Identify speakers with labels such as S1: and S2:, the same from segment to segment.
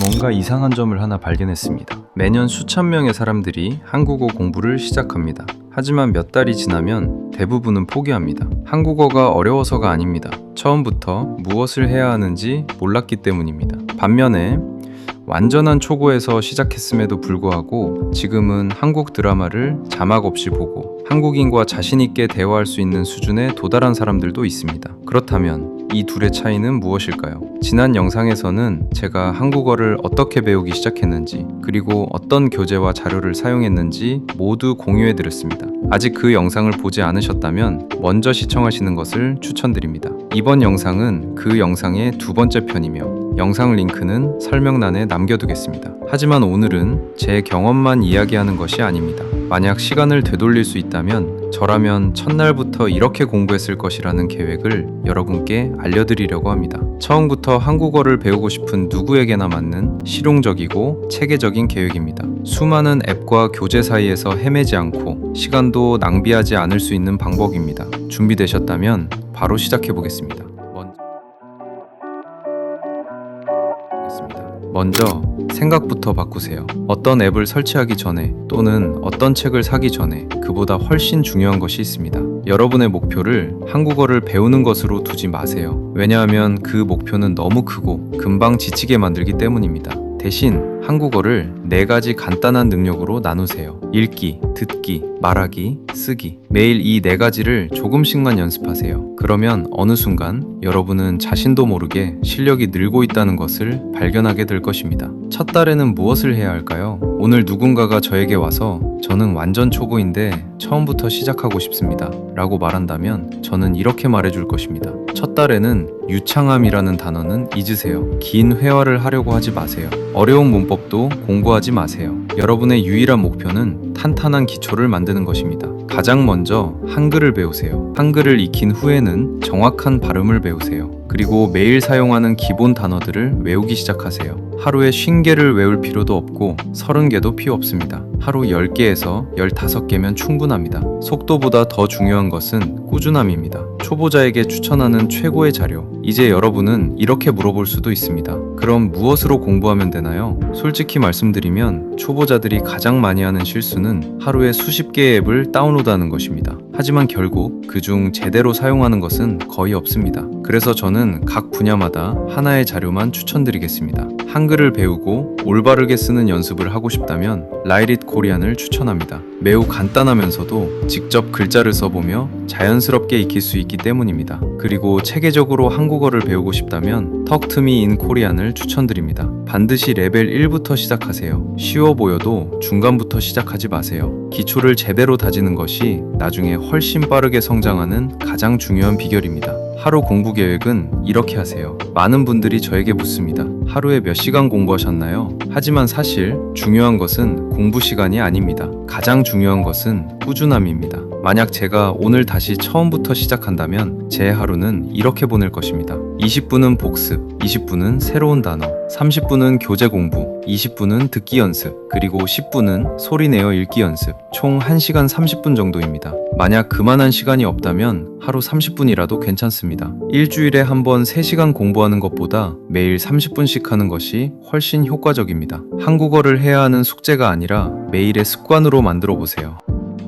S1: 뭔가 이상한 점을 하나 발견했습니다. 매년 수천 명의 사람들이 한국어 공부를 시작합니다. 하지만 몇 달이 지나면 대부분은 포기합니다. 한국어가 어려워서가 아닙니다. 처음부터 무엇을 해야 하는지 몰랐기 때문입니다. 반면에 완전한 초보에서 시작했음에도 불구하고 지금은 한국 드라마를 자막 없이 보고 한국인과 자신있게 대화할 수 있는 수준에 도달한 사람들도 있습니다. 그렇다면 이 둘의 차이는 무엇일까요? 지난 영상에서는 제가 한국어를 어떻게 배우기 시작했는지 그리고 어떤 교재와 자료를 사용했는지 모두 공유해드렸습니다. 아직 그 영상을 보지 않으셨다면 먼저 시청하시는 것을 추천드립니다. 이번 영상은 그 영상의 두 번째 편이며 영상 링크는 설명란에 남겨두겠습니다. 하지만 오늘은 제 경험만 이야기하는 것이 아닙니다. 만약 시간을 되돌릴 수 있다면 저라면 첫날부터 이렇게 공부했을 것이라는 계획을 여러분께 알려드리려고 합니다. 처음부터 한국어를 배우고 싶은 누구에게나 맞는 실용적이고 체계적인 계획입니다. 수많은 앱과 교재 사이에서 헤매지 않고 시간도 낭비하지 않을 수 있는 방법입니다. 준비되셨다면 바로 시작해보겠습니다. 먼저 생각부터 바꾸세요. 어떤 앱을 설치하기 전에 또는 어떤 책을 사기 전에 그보다 훨씬 중요한 것이 있습니다. 여러분의 목표를 한국어를 배우는 것으로 두지 마세요. 왜냐하면 그 목표는 너무 크고 금방 지치게 만들기 때문입니다. 대신 한국어를 4가지 간단한 능력으로 나누세요. 읽기, 듣기, 말하기, 쓰기. 매일 이 4가지를 조금씩만 연습하세요. 그러면 어느 순간 여러분은 자신도 모르게 실력이 늘고 있다는 것을 발견하게 될 것입니다. 첫 달에는 무엇을 해야 할까요? 오늘 누군가가 저에게 와서 저는 완전 초보인데 처음부터 시작하고 싶습니다 라고 말한다면 저는 이렇게 말해줄 것입니다. 첫 달에는 유창함이라는 단어는 잊으세요. 긴 회화를 하려고 하지 마세요. 어려운 문법도 공부하지 마세요. 여러분의 유일한 목표는 탄탄한 기초를 만드는 것입니다. 가장 먼저 한글을 배우세요. 한글을 익힌 후에는 정확한 발음을 배우세요. 그리고 매일 사용하는 기본 단어들을 외우기 시작하세요. 하루에 50개를 외울 필요도 없고 30개도 필요 없습니다. 하루 10개에서 15개면 충분합니다. 속도보다 더 중요한 것은 꾸준함입니다. 초보자에게 추천하는 최고의 자료. 이제 여러분은 이렇게 물어볼 수도 있습니다. 그럼 무엇으로 공부하면 되나요? 솔직히 말씀드리면 초보자들이 가장 많이 하는 실수는 하루에 수십 개의 앱을 다운로드하는 것입니다. 하지만 결국 그중 제대로 사용하는 것은 거의 없습니다. 그래서 저는 각 분야마다 하나의 자료만 추천드리겠습니다. 한글을 배우고 올바르게 쓰는 연습을 하고 싶다면 라이릿 코리안을 추천합니다. 매우 간단하면서도 직접 글자를 써보며 자연스럽게 익힐 수 있기 때문입니다. 그리고 체계적으로 한국어를 배우고 싶다면 턱투미 인 코리안을 추천드립니다. 반드시 레벨 1부터 시작하세요. 쉬워 보여도 중간부터 시작하지 마세요. 기초를 제대로 다지는 것이 나중에 훨씬 빠르게 성장하는 가장 중요한 비결입니다. 하루 공부 계획은 이렇게 하세요. 많은 분들이 저에게 묻습니다. 하루에 몇 시간 공부하셨나요? 하지만 사실 중요한 것은 공부 시간이 아닙니다. 가장 중요한 것은 꾸준함입니다. 만약 제가 오늘 다시 처음부터 시작한다면 제 하루는 이렇게 보낼 것입니다. 20분은 복습, 20분은 새로운 단어, 30분은 교재 공부, 20분은 듣기 연습, 그리고 10분은 소리 내어 읽기 연습. 총 1시간 30분 정도입니다. 만약 그만한 시간이 없다면 하루 30분이라도 괜찮습니다. 일주일에 한 번 3시간 공부하는 것보다 매일 30분씩 하는 것이 훨씬 효과적입니다. 한국어를 해야 하는 숙제가 아니라 매일의 습관으로 만들어 보세요.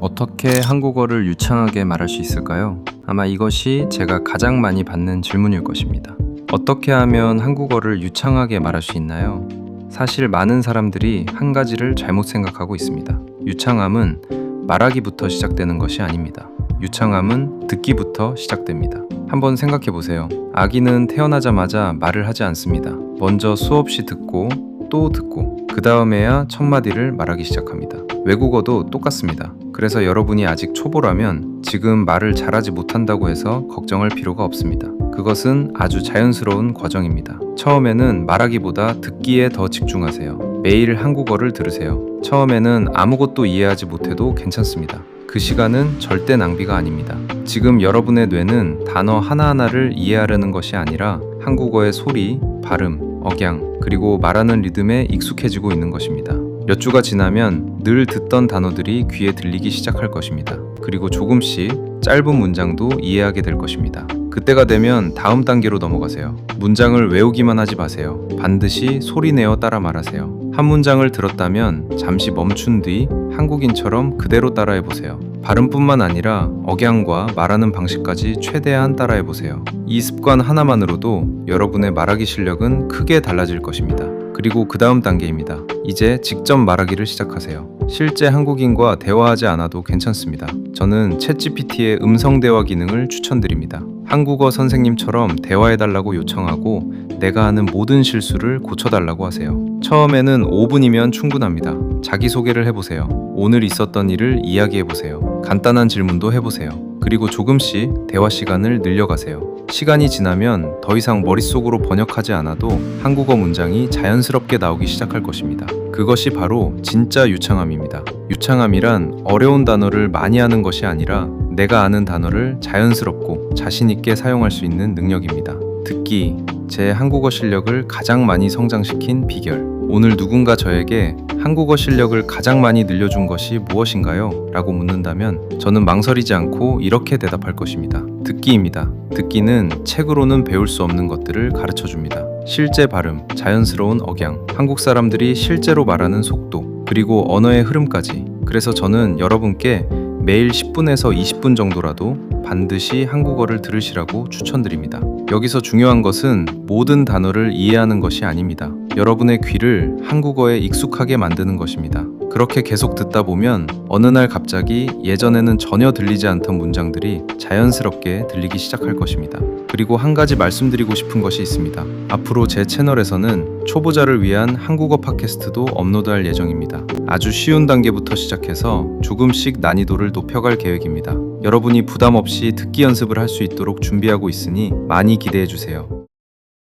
S1: 어떻게 한국어를 유창하게 말할 수 있을까요? 아마 이것이 제가 가장 많이 받는 질문일 것입니다. 어떻게 하면 한국어를 유창하게 말할 수 있나요? 사실 많은 사람들이 한 가지를 잘못 생각하고 있습니다. 유창함은 말하기부터 시작되는 것이 아닙니다. 유창함은 듣기부터 시작됩니다. 한번 생각해 보세요. 아기는 태어나자마자 말을 하지 않습니다. 먼저 수없이 듣고 또 듣고 그 다음에야 첫 마디를 말하기 시작합니다. 외국어도 똑같습니다. 그래서 여러분이 아직 초보라면 지금 말을 잘하지 못한다고 해서 걱정할 필요가 없습니다. 그것은 아주 자연스러운 과정입니다. 처음에는 말하기보다 듣기에 더 집중하세요. 매일 한국어를 들으세요. 처음에는 아무것도 이해하지 못해도 괜찮습니다. 그 시간은 절대 낭비가 아닙니다. 지금 여러분의 뇌는 단어 하나하나를 이해하려는 것이 아니라 한국어의 소리, 발음, 억양, 그리고 말하는 리듬에 익숙해지고 있는 것입니다. 몇 주가 지나면 늘 듣던 단어들이 귀에 들리기 시작할 것입니다. 그리고 조금씩 짧은 문장도 이해하게 될 것입니다. 그때가 되면 다음 단계로 넘어가세요. 문장을 외우기만 하지 마세요. 반드시 소리내어 따라 말하세요. 한 문장을 들었다면 잠시 멈춘 뒤 한국인처럼 그대로 따라해보세요. 발음뿐만 아니라 억양과 말하는 방식까지 최대한 따라해보세요. 이 습관 하나만으로도 여러분의 말하기 실력은 크게 달라질 것입니다. 그리고 그 다음 단계입니다. 이제 직접 말하기를 시작하세요. 실제 한국인과 대화하지 않아도 괜찮습니다. 저는 챗GPT의 음성 대화 기능을 추천드립니다. 한국어 선생님처럼 대화해달라고 요청하고 내가 하는 모든 실수를 고쳐달라고 하세요. 처음에는 5분이면 충분합니다. 자기소개를 해보세요. 오늘 있었던 일을 이야기해보세요. 간단한 질문도 해보세요. 그리고 조금씩 대화 시간을 늘려가세요. 시간이 지나면 더 이상 머릿속으로 번역하지 않아도 한국어 문장이 자연스럽게 나오기 시작할 것입니다. 그것이 바로 진짜 유창함입니다. 유창함이란 어려운 단어를 많이 하는 것이 아니라 내가 아는 단어를 자연스럽고 자신있게 사용할 수 있는 능력입니다. 듣기, 제 한국어 실력을 가장 많이 성장시킨 비결. 오늘 누군가 저에게 한국어 실력을 가장 많이 늘려준 것이 무엇인가요? 라고 묻는다면 저는 망설이지 않고 이렇게 대답할 것입니다. 듣기입니다. 듣기는 책으로는 배울 수 없는 것들을 가르쳐 줍니다. 실제 발음, 자연스러운 억양, 한국 사람들이 실제로 말하는 속도, 그리고 언어의 흐름까지. 그래서 저는 여러분께 매일 10분에서 20분 정도라도 반드시 한국어를 들으시라고 추천드립니다. 여기서 중요한 것은 모든 단어를 이해하는 것이 아닙니다. 여러분의 귀를 한국어에 익숙하게 만드는 것입니다. 그렇게 계속 듣다 보면 어느 날 갑자기 예전에는 전혀 들리지 않던 문장들이 자연스럽게 들리기 시작할 것입니다. 그리고 한 가지 말씀드리고 싶은 것이 있습니다. 앞으로 제 채널에서는 초보자를 위한 한국어 팟캐스트도 업로드할 예정입니다. 아주 쉬운 단계부터 시작해서 조금씩 난이도를 높여갈 계획입니다. 여러분이 부담 없이 듣기 연습을 할 수 있도록 준비하고 있으니 많이 기대해 주세요.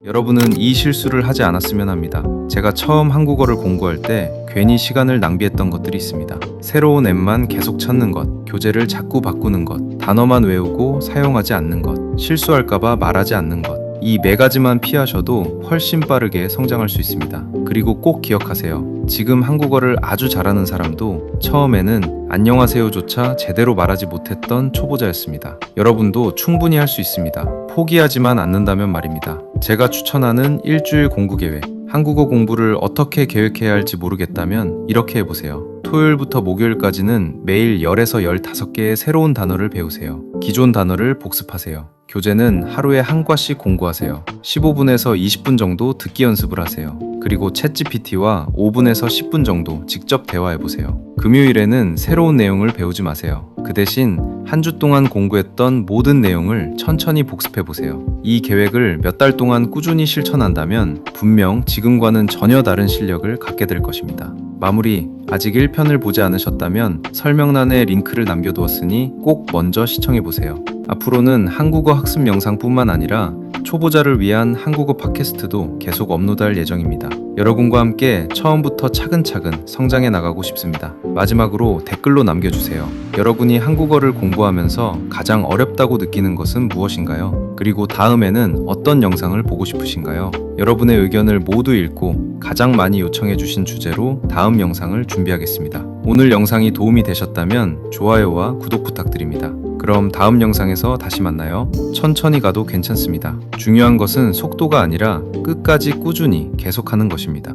S1: 여러분은 이 실수를 하지 않았으면 합니다. 제가 처음 한국어를 공부할 때 괜히 시간을 낭비했던 것들이 있습니다. 새로운 앱만 계속 찾는 것, 교재를 자꾸 바꾸는 것, 단어만 외우고 사용하지 않는 것, 실수할까봐 말하지 않는 것. 이 네 가지만 피하셔도 훨씬 빠르게 성장할 수 있습니다. 그리고 꼭 기억하세요. 지금 한국어를 아주 잘하는 사람도 처음에는 안녕하세요조차 제대로 말하지 못했던 초보자였습니다. 여러분도 충분히 할 수 있습니다. 포기하지만 않는다면 말입니다. 제가 추천하는 일주일 공부 계획. 한국어 공부를 어떻게 계획해야 할지 모르겠다면 이렇게 해보세요. 토요일부터 목요일까지는 매일 10에서 15개의 새로운 단어를 배우세요. 기존 단어를 복습하세요. 교재는 하루에 한 과씩 공부하세요. 15분에서 20분 정도 듣기 연습을 하세요. 그리고 챗GPT와 5분에서 10분 정도 직접 대화해보세요. 금요일에는 새로운 내용을 배우지 마세요. 그 대신 한 주 동안 공부했던 모든 내용을 천천히 복습해보세요. 이 계획을 몇 달 동안 꾸준히 실천한다면 분명 지금과는 전혀 다른 실력을 갖게 될 것입니다. 마무리, 아직 1편을 보지 않으셨다면 설명란에 링크를 남겨두었으니 꼭 먼저 시청해보세요. 앞으로는 한국어 학습 영상뿐만 아니라 초보자를 위한 한국어 팟캐스트도 계속 업로드할 예정입니다. 여러분과 함께 처음부터 차근차근 성장해 나가고 싶습니다. 마지막으로 댓글로 남겨주세요. 여러분이 한국어를 공부하면서 가장 어렵다고 느끼는 것은 무엇인가요? 그리고 다음에는 어떤 영상을 보고 싶으신가요? 여러분의 의견을 모두 읽고 가장 많이 요청해주신 주제로 다음 영상을 준비하겠습니다. 오늘 영상이 도움이 되셨다면 좋아요와 구독 부탁드립니다. 그럼 다음 영상에서 다시 만나요. 천천히 가도 괜찮습니다. 중요한 것은 속도가 아니라 끝까지 꾸준히 계속하는 것입니다.